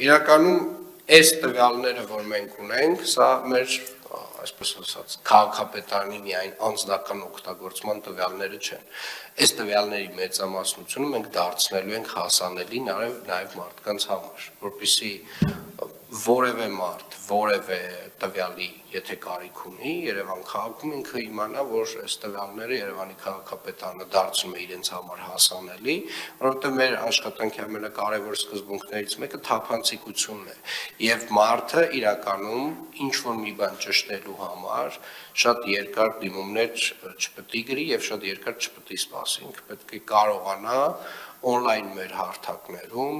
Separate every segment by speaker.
Speaker 1: իրականում այս տվյալները, որ մենք ունենք, սա մեր այսպես ասած, քաղաքապետարանի միայն անձնական օգտագործման տվյալները չեն։ Այս տվյալների մեծամասնությունը մենք դարձնելու ենք հասանելի նաև մարդկանց համար, որպեսզի որևէ մարդ, որևէ տվյալի, եթե կարիք ունի, Երևան քաղաքում ինքը իմանա, որ այս տվյալները Երևանի քաղաքապետարանը դարձնում է իրենց համար հասանելի, որովհետև մեր աշխատանքի ամենակարևոր սկզբունքներից մեկը թափանցիկությունն է, եւ մարդը իրականում ինչ որ մի բան ճշտելու համար շատ երկար դիմումներ չպետք է գրի եւ շատ երկար չպետք է սպասի, ինքը պետք է կարողանա on-line մեր հարթակներում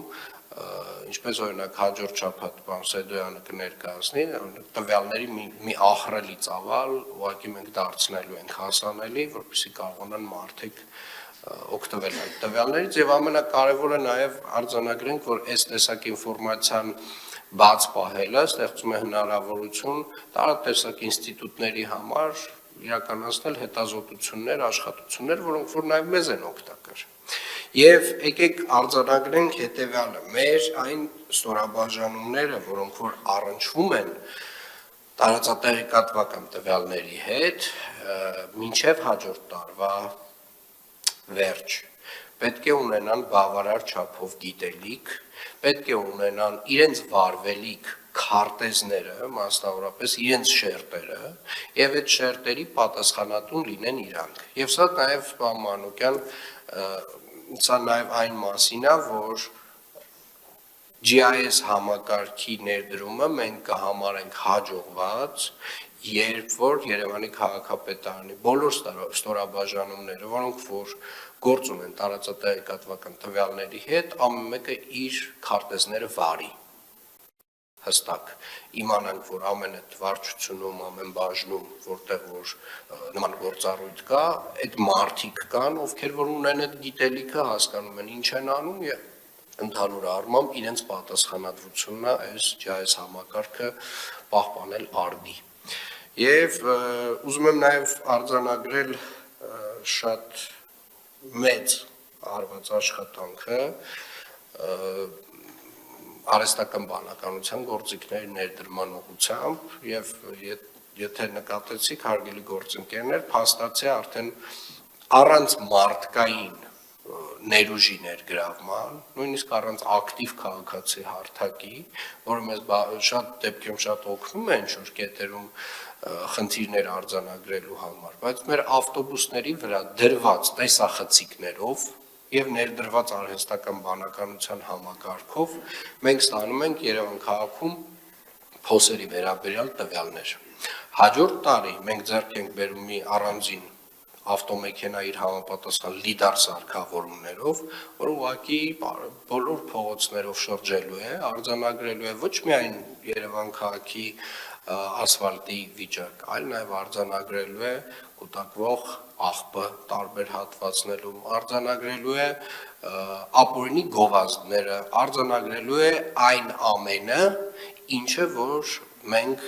Speaker 1: ինչպես օրինակ հաջորդ շաբաթ պարոն Սեդոյանը կներկայացնի տվյալների մի ահռելի ծավալ ուղղակի մենք դարձնելու ենք հասանելի, որպեսզի կարողանան մարդիկ օգտվել այդ տվյալներից եւ ամենակարևորը նաեւ արձանագրենք, որ այս տեսակ ինֆորմացիան բաց պահելը ստեղծում է հնարավորություն տարատեսակ ինստիտուտների համար իրականացնել հետազոտություններ, աշխատություններ, որոնք որ նաեւ մեզ են օգտակար։ Եվ եկեք արձանագրենք հետևյալը. մեր այն ստորաբաժանումները, որոնք որ առնչվում են տարածատեղեկատվական տվյալների հետ, մինչև հաջորդ տարվա վերջ, պետք է ունենան բավարար չափով գիտելիք, պետք է ունենան իրենց վարվելիք քարտեզները, մասնավորապես իրենց շերտերը, եւ այդ շերտերի պատասխանատուն լինեն իրանք։ Եվ սա նաեւ պարոն Մանուկյան, սա նաեւ այն մասին է, որ GIS համակարգի ներդրումը մենք կհամարենք հաջողված, երբ որ Երևանի քաղաքապետարանի բոլոր ստորաբաժանումները, որոնք որ գործ ունեն տարածատեղեկատվական տվյալների հետ, ամեն մեկը իր քարտեզները վարի։ Հստակ իմանանք, որ ամեն այդ վարչությունում, ամեն բաժնում, որտեղ որ նման գործառույթ կա, այդ մարդիկ կան, ովքեր որ ունեն այդ գիտելիքը, հասկանում են ինչ են անում եւ ընդհանուր առմամբ իրենց պատասխանատվությունն է այս GIS համակարգը պահպանել արդի։ Եվ ուզում եմ նաեւ արձանագրել շատ մեծ արված աշխատանքը արհեստական բանականության գործիքների ներդրման ուղղությամբ եւ եթե նկատեցիք հարգելի գործընկերներ, փաստացի արդեն առանց մարդկային ներուժի ներգրավման, նույնիսկ առանց ակտիվ քաղաքացի հարթակի, որը մեզ շատ դեպքերում շատ օգնում է ինչ-որ կետերում խնդիրներ արձանագրելու համար, բայց մեր ավտոբուսների վրա դրված տեսախցիկներով եւ ներդրված արհեստական բանականության համակարգով մենք ստանում ենք Երևան քաղաքում փոսերի վերաբերյալ տվյալներ։ Հաջորդ տարի մենք ձեռք ենք բերում մի առանձին ավտոմեքենա իր համապատասխան լիդար սարքավորումներով, որ ուղղակի բոլոր փողոցներով շրջելու է, արձանագրելու է ոչ միայն Երևան քաղաքի ասֆալտի վիճակ, այլ նաև արձանագրելու է կուտակվող աղբը տարբեր հատվածներում, արձանագրելու է ապօրինի գովազդները, արձանագրելու է այն ամենը, ինչը որ մենք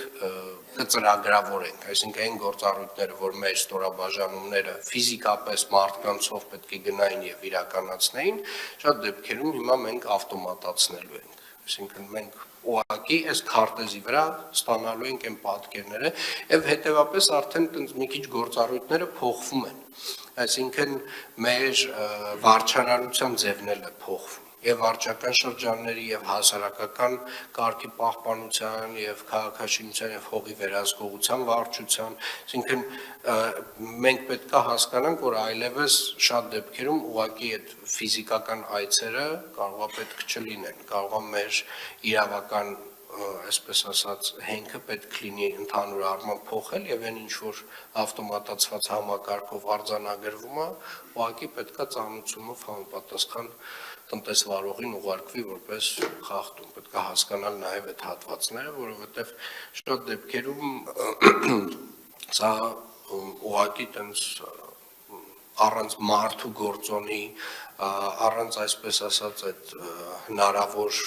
Speaker 1: կծրագրավորենք, այսինքն այն գործառույթները, որ մեր ստորաբաժանումները ֆիզիկապես մարդկանցով պետք է գնային եւ իրականացնեին, շատ դեպքերում հիմա մենք ավտոմատացնելու ենք, այսինքն մենք ուղղակի այս քարտեզի վրա ստանալու ենք այն պատկերները եւ հետեւապես արդեն մի քիչ գործառույթները փոխվում են, այսինքն մեր վարչարանության ձևն էլ է փոխվում եւ վարչական շրջանների եւ հասարակական կարգի պահպանության եւ քաղաքաշինության եւ հողի վերահսկողության վարչության, այսինքն մենք պետք է հասկանանք, որ այլևս շատ դեպքերում ուղղակի այդ ֆիզիկական այցերը կարող է պետք չլինեն, կարող է մեր իրավական այսպես ասած հենքը պետք լինի ընդհանուր առմամբ փոխել եւ այն ինչ որ ավտոմատացված համակարգով արձանագրվում է, ուղղակի պետքա ծանուցումով համապատասխան տնտեսվարողին ուղարկվի որպես խախտում, պետք է հասկանալ նաև այդ հատվածները, որովհետև շատ դեպքերում սա ուղղակի տենց առանց մարդու գործոնի, առանց այսպես ասած այդ հնարավոր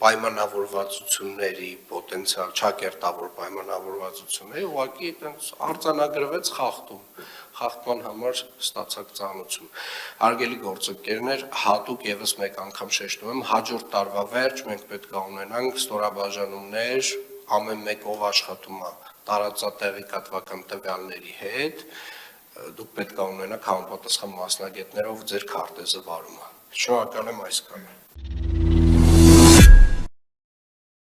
Speaker 1: պայմանավորվածությունների, պոտենցիալ չակերտավոր պայմանավորվածությունների, ուղղակի այտենց արձանագրվեց խախտման համար ստացակ ծանուցում։ Հարգելի գործընկերներ, հատուկ եւս մեկ անգամ շեշտում եմ, հաջորդ տարվա վերջ մենք պետք է ունենանք ստորաբաժանումներ, ամեն մեկ ով աշխատում է տարածատեղեկատվական տվյալների հետ, դուք պետք է ունենաք համապատասխան մասնագետներով ձեր քարտեզը վարումը։ Շնորհակալ եմ այսքանը։